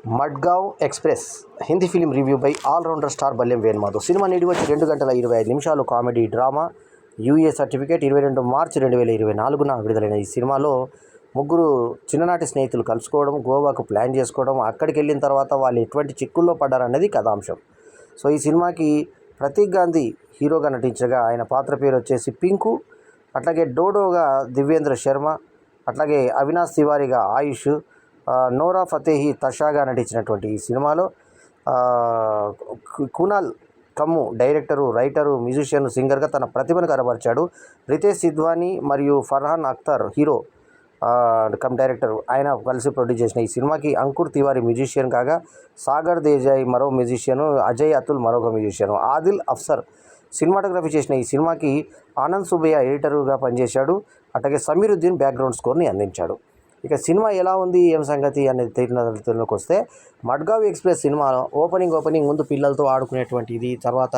Madgaon express Hindi film review by all rounder star Balyam Venumadhav. సినిమా నిడివి వచ్చి 2 గంటల 25 నిమిషాలు. Comedy drama. UA certificate. 22 మార్చి 2024న విడుదలైన ఈ సినిమాలో ముగ్గురు చిన్ననాటి స్నేహితులు కలుసుకోవడం, గోవాకు ప్లాన్ చేసుకోవడం, అక్కడికి వెళ్ళిన తర్వాత వాళ్ళు ఎటువంటి చిక్కుల్లో పడ్డారన్నది కథాంశం. సో ఈ సినిమాకి ప్రతీక్ గాంధీ హీరోగా నటించగా ఆయన పాత్ర పేరు వచ్చేసి పింకు. అట్లాగే డోడోగా దివ్యేంద్ర శర్మ, అట్లాగే అవినాష్ తివారీగా ఆయుష్, నోరా ఫతేహి తషాగా నటించినటువంటి ఈ సినిమాలో కునాల్ కమ్ము డైరెక్టరు, రైటరు, మ్యూజిషియన్, సింగర్గా తన ప్రతిభను కనబరిచాడు. రితేష్ సిద్వానీ మరియు Farhan Akhtar hero come director, ఆయన కలిసి ప్రొడ్యూస్ చేసిన ఈ సినిమాకి అంకుర్ తివారీ మ్యూజిషియన్ కాగా, సాగర్ దేశాయ్ మరో మ్యూజిషియను, అజయ్ అతుల్ మరొక మ్యూజిషియను, ఆదిల్ అఫ్సర్ సినిమాటోగ్రఫీ చేసిన ఈ సినిమాకి ఆనంద్ సుబ్బయ్య ఎడిటర్గా పనిచేశాడు. అట్లాగే సమీరుద్దీన్ బ్యాక్గ్రౌండ్ స్కోర్ని అందించాడు. ఇక సినిమా ఎలా ఉంది, ఏం సంగతి అనేది తెలియకి వస్తే, మడ్గావ్ ఎక్స్ప్రెస్ సినిమా ఓపెనింగ్ ముందు పిల్లలతో ఆడుకునేటువంటి ఇది, తర్వాత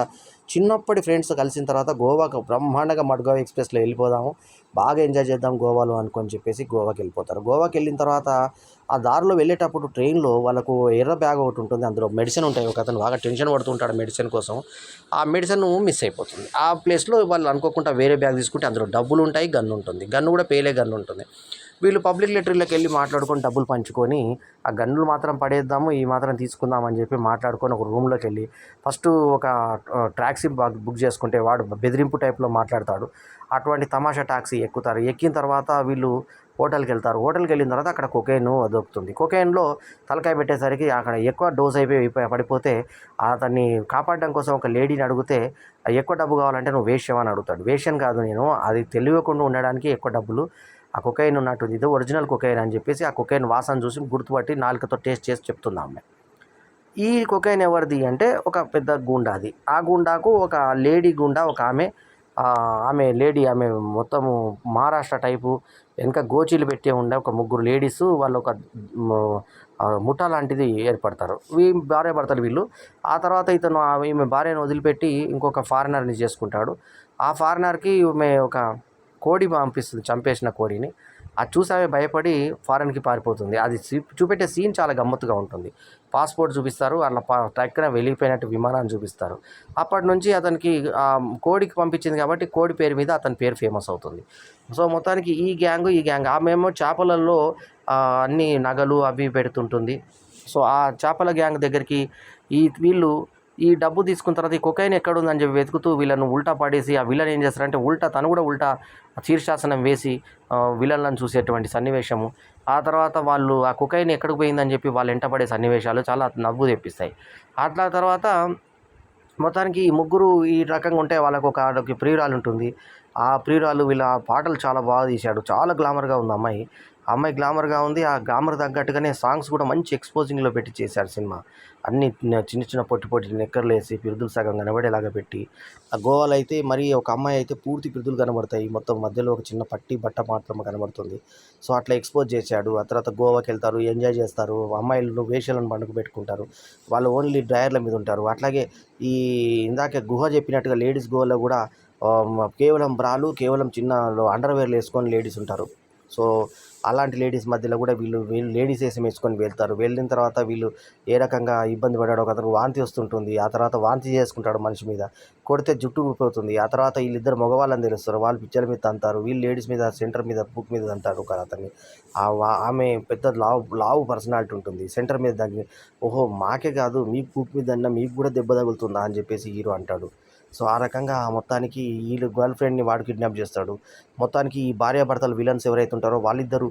చిన్నప్పటి ఫ్రెండ్స్ కలిసిన తర్వాత గోవాకు బ్రహ్మాండంగా మడ్గావ్ ఎక్స్ప్రెస్లో వెళ్ళిపోదాము, బాగా ఎంజాయ్ చేద్దాం గోవాలో అనుకొని చెప్పేసి గోవాకి వెళ్ళిపోతారు. గోవాకి వెళ్ళిన తర్వాత ఆ దారిలో వెళ్ళేటప్పుడు ట్రైన్లో వాళ్ళకు ఎర్ర బ్యాగ్ ఒకటి ఉంటుంది, అందులో మెడిసిన్ ఉంటాయి. ఒక అతను బాగా టెన్షన్ పడుతుంటాడు మెడిసిన్ కోసం, ఆ మెడిసిన్ మిస్ అయిపోతుంది. ఆ ప్లేస్లో వాళ్ళు అనుకోకుండా వేరే బ్యాగ్ తీసుకుంటే అందులో డబ్బులు ఉంటాయి, గన్ను ఉంటుంది, గన్ను కూడా పేలే గన్ను ఉంటుంది. వీళ్ళు పబ్లిక్ లెటరీలోకి వెళ్ళి మాట్లాడుకొని డబ్బులు పంచుకొని ఆ గన్నులు మాత్రం పడేద్దాము, ఈ మాత్రం తీసుకుందాం అని చెప్పి మాట్లాడుకొని ఒక రూమ్లోకి వెళ్ళి ఫస్ట్ ఒక ట్యాక్సీ బుక్ చేసుకుంటే వాడు బెదిరింపు టైప్లో మాట్లాడతాడు. అటువంటి తమాషా ట్యాక్సీ ఎక్కుతారు. ఎక్కిన తర్వాత వీళ్ళు హోటల్కి వెళ్తారు. హోటల్కి వెళ్ళిన తర్వాత అక్కడ కొకైన్ దొరుకుతుంది. కొకైన్లో తలకాయ పెట్టేసరికి అక్కడ ఎక్కువ డోస్ అయిపోయి పడిపోతే అతన్ని కాపాడడం కోసం ఒక లేడీని అడిగితే, ఎక్కువ డబ్బు కావాలంటే నువ్వు వేశ్యం అని అడుగుతాడు. వేశ్యం కాదు నేను, అది తెలియకుండా ఉండడానికి ఎక్కువ డబ్బులు, ఆ కొకైన్ ఉన్నట్టుంది, ఇది ఒరిజినల్ కొకైన్ అని చెప్పేసి ఆ కొకైన్ వాసన చూసి గుర్తుపట్టి నాలుకతో టేస్ట్ చేసి చెప్తుంది ఆమె. ఈ కొకైన్ ఎవరిది అంటే ఒక పెద్ద గుండాది. ఆ గుండాకు ఒక లేడీ గుండా, ఒక ఆమె లేడీ, ఆమె మొత్తము మహారాష్ట్ర టైపు వెనక గోచీలు పెట్టి ఉండే ఒక ముగ్గురు లేడీస్, వాళ్ళు ఒక ముఠా లాంటిది ఏర్పడతారు. భార్యాభర్తలు వీళ్ళు. ఆ తర్వాత ఇతను ఈమె భార్యను వదిలిపెట్టి ఇంకొక ఫారినర్ని చేసుకుంటాడు. ఆ ఫారినర్కి ఈమె ఒక కోడి పంపిస్తుంది, చంపేసిన కోడిని. అది చూసి ఆమె భయపడి ఫారెన్కి పారిపోతుంది. అది చూపెట్టే సీన్ చాలా గమ్మత్తుగా ఉంటుంది. పాస్పోర్ట్ చూపిస్తారు, అట్లా టక్కున వెళ్ళిపోయినట్టు విమానాన్ని చూపిస్తారు. అప్పటి నుంచి అతనికి కోడికి పంపించింది కాబట్టి కోడి పేరు మీద అతని పేరు ఫేమస్ అవుతుంది. సో మొత్తానికి ఈ గ్యాంగ్ ఆమెమో చేపలలో అన్ని నగలు అవి పెడుతుంటుంది. సో ఆ చేపల గ్యాంగ్ దగ్గరికి వీళ్ళు ఈ డబ్బు తీసుకున్న తర్వాత ఈ కొకైన్ ఎక్కడుందని చెప్పి వెతుకుతూ వీళ్ళను ఉల్టా పడేసి, ఆ విలన్ ఏం చేస్తారంటే తను కూడా ఉల్టా శీర్షాసనం వేసి విలన్లను చూసేటువంటి సన్నివేశము. ఆ తర్వాత వాళ్ళు ఆ కొకైన్ ఎక్కడికి పోయిందని చెప్పి వాళ్ళు వెంటపడే సన్నివేశాలు చాలా నవ్వు తెప్పిస్తాయి. అట్లా తర్వాత మొత్తానికి ఈ ముగ్గురు ఈ రకంగా ఉంటే వాళ్ళకు ఒక ప్రియురాలు ఉంటుంది. ఆ ప్రియురాలు వీళ్ళ పాటలు చాలా బాగా తీశాడు. చాలా గ్లామర్గా ఉంది అమ్మాయి గ్లామర్గా ఉంది. ఆ గ్లామర్ తగ్గట్టుగానే సాంగ్స్ కూడా మంచి ఎక్స్పోజింగ్లో పెట్టి చేశారు సినిమా. అన్ని చిన్న పొట్టి నెక్కర్లు వేసి పిరుదులు సగం కనబడేలాగా పెట్టి, ఆ గోవాలో అయితే మరి ఒక అమ్మాయి అయితే పూర్తి పిరుదులు కనబడతాయి, మొత్తం మధ్యలో ఒక చిన్న బట్ట మాత్రం కనబడుతుంది. సో అట్లా ఎక్స్పోజ్ చేశాడు. ఆ తర్వాత గోవాకి వెళ్తారు, ఎంజాయ్ చేస్తారు, అమ్మాయిలు వేషాలను పండుగ పెట్టుకుంటారు, వాళ్ళు ఓన్లీ డ్రైయర్ల మీద ఉంటారు. అట్లాగే ఈ ఇందాక గుహ చెప్పినట్టుగా లేడీస్ గోవాలో కూడా కేవలం బ్రాలు, కేవలం చిన్న అండర్వేర్లు వేసుకొని లేడీస్ ఉంటారు. సో అలాంటి లేడీస్ మధ్యలో కూడా వీళ్ళు లేడీస్ వేసం వేసుకొని వెళ్తారు. వెళ్ళిన తర్వాత వీళ్ళు ఏ రకంగా ఇబ్బంది పడ్డాడు. ఒక అతను వాంతి వస్తుంటుంది, ఆ తర్వాత వాంతి చేసుకుంటాడు మనిషి మీద, కొడితే జుట్టు ఊడిపోతుంది. ఆ తర్వాత వీళ్ళిద్దరు మగవాళ్ళని తెలుస్తారు, వాళ్ళు పిచ్చల మీద తంతారు, వీళ్ళు లేడీస్ మీద సెంటర్ మీద బుక్ మీద తంతాడు ఒక అతన్ని. ఆమె పెద్ద లావు పర్సనాలిటీ ఉంటుంది, సెంటర్ మీద దగ్గర, ఓహో మాకే కాదు మీకు బుక్ మీద అన్న మీకు కూడా దెబ్బ తగులుతుందా అని చెప్పేసి హీరో అంటాడు. సో ఆ రకంగా మొత్తానికి వీళ్ళు గర్ల్ ఫ్రెండ్ని వాడు కిడ్నాప్ చేస్తాడు. మొత్తానికి ఈ భార్యాభర్తలు విలన్స్ ఎవరైతే ఉంటారో వాళ్ళిద్దరూ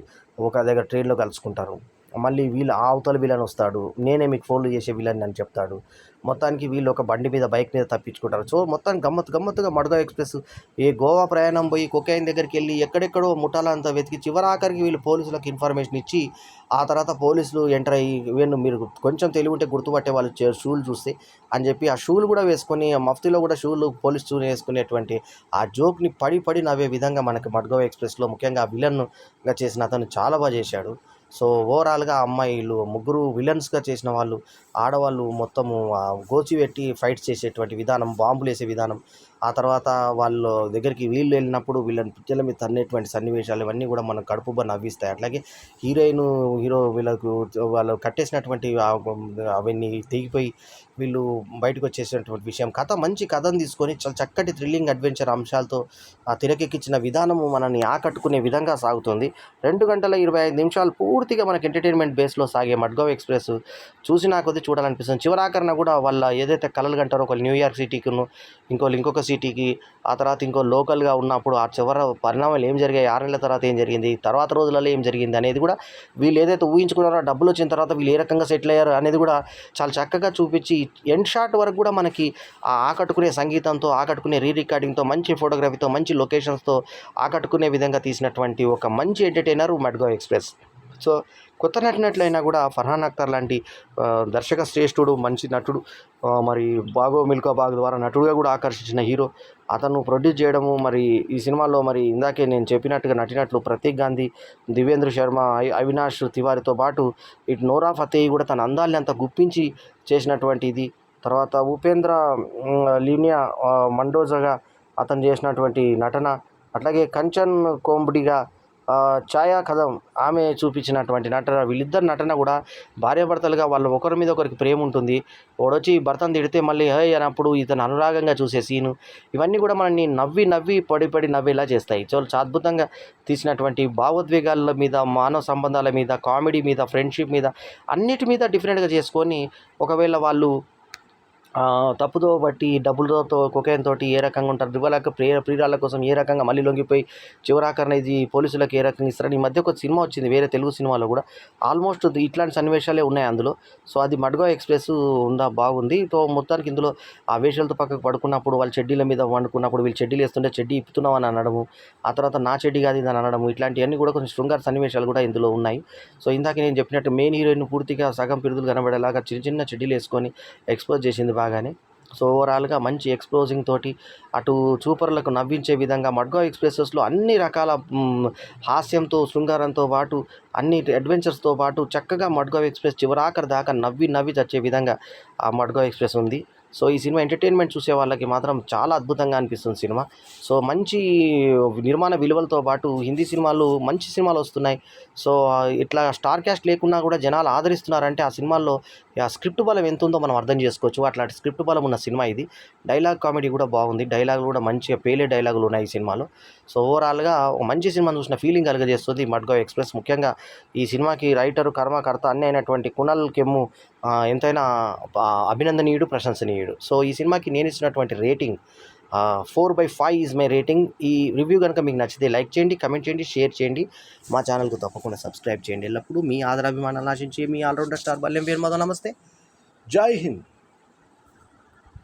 ఒక దగ్గర ట్రైన్లో కలుసుకుంటారు. మళ్ళీ వీళ్ళు అవతల విలన్ వస్తాడు, నేనే మీకు ఫోన్లు చేసే విలన్ అని చెప్తాడు. మొత్తానికి వీళ్ళు ఒక బైక్ మీద తప్పించుకుంటారు. సో మొత్తానికి గమ్మత్తుగా మడ్గావ్ ఎక్స్ప్రెస్ గోవా ప్రయాణం పోయి కొకైన్ దగ్గరికి వెళ్ళి ఎక్కడెక్కడో ముఠాలంతా వెతికి చివరాఖరికి వీళ్ళు పోలీసులకు ఇన్ఫర్మేషన్ ఇచ్చి, ఆ తర్వాత పోలీసులు ఎంటర్ అయ్యి వీళ్ళు మీరు కొంచెం తెలివి ఉంటే గుర్తుపట్టే వాళ్ళు షూలు చూస్తే అని చెప్పి ఆ షూలు కూడా వేసుకొని, మఫ్తీలో కూడా పోలీస్ షూలు వేసుకునేటువంటి ఆ జోక్ని పడి నవ్వే విధంగా మనకి మడ్గావ్ ఎక్స్ప్రెస్లో ముఖ్యంగా విలన్గా చేసిన అతను చాలా బాగా చేశాడు. సో ఓవరాల్గా అమ్మాయిలు ముగ్గురు విలన్స్గా చేసిన వాళ్ళు, ఆడవాళ్ళు మొత్తము గోచిపెట్టి ఫైట్స్ చేసేటువంటి విధానం, బాంబులు వేసే విధానం, ఆ తర్వాత వాళ్ళ దగ్గరికి వీళ్ళు వెళ్ళినప్పుడు వీళ్ళని పిచ్చల మీద తన్నేటువంటి సన్నివేశాలు ఇవన్నీ కూడా మనం కడుపుబ్బ నవ్విస్తాయి. అట్లాగే హీరోయిన్ హీరో వీళ్ళకు వాళ్ళు కట్టేసినటువంటి అవన్నీ తెగిపోయి వీళ్ళు బయటకు వచ్చేసినటువంటి విషయం, కథ మంచి కథను తీసుకొని చాలా చక్కటి థ్రిల్లింగ్ అడ్వెంచర్ అంశాలతో తెరకెక్కించిన విధానము మనల్ని ఆకట్టుకునే విధంగా సాగుతుంది. 2 గంటల 25 నిమిషాలు పూర్తిగా మనకి ఎంటర్టైన్మెంట్ బేస్లో సాగే మడ్గావ్ ఎక్స్ప్రెస్ చూసినా కొద్దీ చూడాలనిపిస్తుంది. చివరాఖరణ కూడా వాళ్ళ ఏదైతే కలలు కంటారో, ఒకళ్ళు న్యూయార్క్ సిటీకును, ఇంకోళ్ళు ఇంకొక సిటీకి, ఆ తర్వాత ఇంకో లోకల్గా ఉన్నప్పుడు ఆ చివర పరిణామాలు ఏం జరిగాయి, 6 నెలల తర్వాత ఏం జరిగింది, తర్వాత రోజులలో ఏం జరిగింది అనేది కూడా వీళ్ళు ఏదైతే ఊహించుకున్నారో, డబ్బులు వచ్చిన తర్వాత వీళ్ళు ఏ రకంగా సెటిల్ అయ్యారు అనేది కూడా చాలా చక్కగా చూపించి ఎండ్ షాట్ వరకు కూడా మనకి ఆకట్టుకునే సంగీతంతో, ఆకట్టుకునే రికార్డింగ్తో, మంచి ఫోటోగ్రఫీతో, మంచి లొకేషన్స్తో ఆకట్టుకునే విధంగా తీసినటువంటి ఒక మంచి ఎంటర్టైనర్ మడ్గావ్ ఎక్స్ప్రెస్. సో కొత్త నటినట్లయినా కూడా ఫర్హాన్ అఖ్తర్ లాంటి దర్శక శ్రేష్ఠుడు, మంచి నటుడు, మరి బాగో మిల్కా బాగ్ ద్వారా నటుడుగా కూడా ఆకర్షించిన హీరో, అతను ప్రొడ్యూస్ చేయడము, మరి ఈ సినిమాలో మరి ఇందాకే నేను చెప్పినట్టుగా నటినట్లు ప్రతీక్ గాంధీ, దివ్యేంద్ర శర్మ, అవినాష్ తివారీతో పాటు ఇటు నోరా ఫతేహి కూడా తన అందాల్ని అంత గుప్పించి చేసినటువంటి ఇది. తర్వాత ఉపేంద్ర లీనియా మండోజాగా అతను చేసినటువంటి నటన, అట్లాగే కంచన్ కోంబ్డిగా ఛాయా కదం ఆమె చూపించినటువంటి నటన, వీళ్ళిద్దరు నటన కూడా భార్యాభర్తలుగా వాళ్ళు ఒకరి మీద ఒకరికి ప్రేమ ఉంటుంది. వాడొచ్చి భర్తను తిడితే మళ్ళీ హే అన్నప్పుడు ఇతను అనురాగంగా చూసే సీను, ఇవన్నీ కూడా మనల్ని నవ్వి నవ్వి పడి నవ్వేలా చేస్తాయి. చాలా అద్భుతంగా తీసినటువంటి భావోద్వేగాల మీద, మానవ సంబంధాల మీద, కామెడీ మీద, ఫ్రెండ్షిప్ మీద, అన్నిటి మీద డిఫరెంట్గా చేసుకొని ఒకవేళ వాళ్ళు తప్పుదో బట్టి డబ్బులతో కొకైన్ తోటి ఏ రకంగా ఉంటారు, ప్రియురాళ్ళ కోసం ఏ రకంగా మళ్ళీ లొంగిపోయి చివరాఖరణ ఇది పోలీసులకు ఏ రకంగా ఇస్తారని. ఈ మధ్య ఒక సినిమా వచ్చింది వేరే తెలుగు సినిమాలో కూడా, ఆల్మోస్ట్ ఇట్లాంటి సన్నివేశాలే ఉన్నాయి అందులో. సో అది మడ్గావ్ ఎక్స్ప్రెస్ బాగుంది. సో మొత్తానికి ఇందులో ఆ వేషాలతో పక్కకు పడుకున్నప్పుడు, వాళ్ళ చెడ్డీల మీద వండుకున్నప్పుడు వీళ్ళు చెడ్డీలు వేస్తుంటే చెడ్డీ ఇప్పుతున్నావు అని అనడము, ఆ తర్వాత నా చెడ్డీ కాదు ఇది అని అనడము, ఇట్లాంటివన్నీ కూడా కొంచెం శృంగార సన్నివేశాలు కూడా ఇందులో ఉన్నాయి. సో ఇందాక నేను చెప్పినట్టు మెయిన్ హీరోయిన్ పూర్తిగా సగం పిరుదులు కనబడేలాగా చిన్న చెడ్డీలు వేసుకొని ఎక్స్పోజ్ చేసింది బాగానే. సో ఓవరాల్గా మంచి ఎక్స్ప్లోజింగ్ తోటి అటు చూపర్లకు నవ్వించే విధంగా మడ్గావ్ ఎక్స్ప్రెసెస్లో అన్ని రకాల హాస్యంతో, శృంగారంతో పాటు అన్ని అడ్వెంచర్స్తో పాటు చక్కగా మడ్గావ్ ఎక్స్ప్రెస్ చివరాఖరి దాకా నవ్వి చచ్చే విధంగా ఆ మడ్గావ్ ఎక్స్ప్రెస్ ఉంది. సో ఈ సినిమా ఎంటర్టైన్మెంట్ చూసే వాళ్ళకి మాత్రం చాలా అద్భుతంగా అనిపిస్తుంది సినిమా. సో మంచి నిర్మాణ విలువలతో పాటు హిందీ సినిమాలు మంచి సినిమాలు వస్తున్నాయి. సో ఇట్లా స్టార్ క్యాస్ట్ లేకున్నా కూడా జనాలు ఆదరిస్తున్నారంటే ఆ సినిమాల్లో ఆ స్క్రిప్ట్ బలం ఎంత ఉందో మనం అర్థం చేసుకోవచ్చు. అట్లాంటి స్క్రిప్ట్ బలం ఉన్న సినిమా ఇది. డైలాగ్ కామెడీ కూడా బాగుంది, డైలాగులు కూడా మంచిగా పేలే డైలాగులు ఉన్నాయి ఈ సినిమాలో. సో ఓవరాల్గా ఒక మంచి సినిమా చూసిన ఫీలింగ్ కలుగజేస్తుంది మడ్గావ్ ఎక్స్ప్రెస్. ముఖ్యంగా ఈ సినిమాకి రైటరు, కర్మకర్త అన్నీ అయినటువంటి కునాల్ కెమ్ము ఎంతైనా అభినందనీయుడు, ప్రశంసనీయుడు. సో ఈ సినిమాకి నేను ఇచ్చినటువంటి రేటింగ్ 4/5 ఈజ్ మై రేటింగ్. ఈ రివ్యూ కనుక మీకు నచ్చితే లైక్ చేయండి, కమెంట్ చేయండి, షేర్ చేయండి, మా ఛానల్కు తప్పకుండా సబ్స్క్రైబ్ చేయండి. ఎల్లప్పుడూ మీ ఆదరాభిమానాలు ఆశించి మీ ఆల్రౌండర్ స్టార్ బల్లెం వీర్ మాధవ్. నమస్తే, జై హింద్.